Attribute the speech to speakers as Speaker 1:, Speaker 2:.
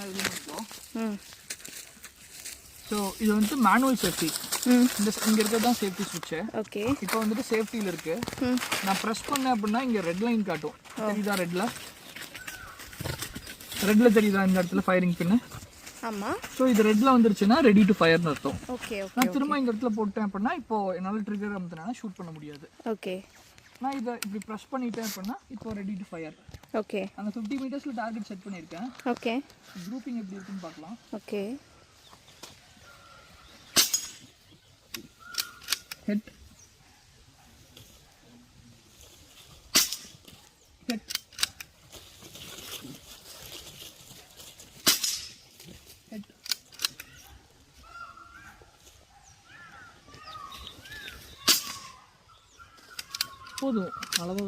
Speaker 1: இதுலயும் இருக்கும். ஸோ இது வந்து மேனுவல் சேஃப்டி. இந்த இங்கே இருக்கிறது தான் சேஃப்டி சுவிட்சு.
Speaker 2: ஓகே.
Speaker 1: இப்போ வந்துட்டு சேஃப்டியில் இருக்கு. நான் ப்ரெஸ் பண்ணேன் அப்படின்னா இங்கே ரெட் லைன் காட்டும். தெரியுதா? ரெட்ல தெரியுதா இந்த இடத்துல ஃபயரிங் பின்னு?
Speaker 2: ஆமாம்.
Speaker 1: ஸோ இது ரெட்ல வந்துருச்சுன்னா ரெடி டு ஃபயர்னு அர்த்தம்.
Speaker 2: ஓகே.
Speaker 1: நான் திரும்ப இந்த இடத்துல போட்டேன் அப்படின்னா இப்போ என்னால் ட்ரிகர் அமுத்தினா ஷூட் பண்ண முடியாது.
Speaker 2: ஓகே.
Speaker 1: நான் இதை இப்படி ப்ரெஸ் பண்ணிட்டேன் அப்படின்னா இப்போ ரெடி டு ஃபயர்.
Speaker 2: ஓகே.
Speaker 1: அந்த 50 மீட்டர்ஸில் டார்கெட் செட் பண்ணியிருக்கேன்.
Speaker 2: ஓகே.
Speaker 1: குரூப்பிங் எப்படி இருக்குன்னு பார்க்கலாம்.
Speaker 2: ஓகே.
Speaker 1: ஹெட் ஹெட் ஹெட் போதும், அளவாக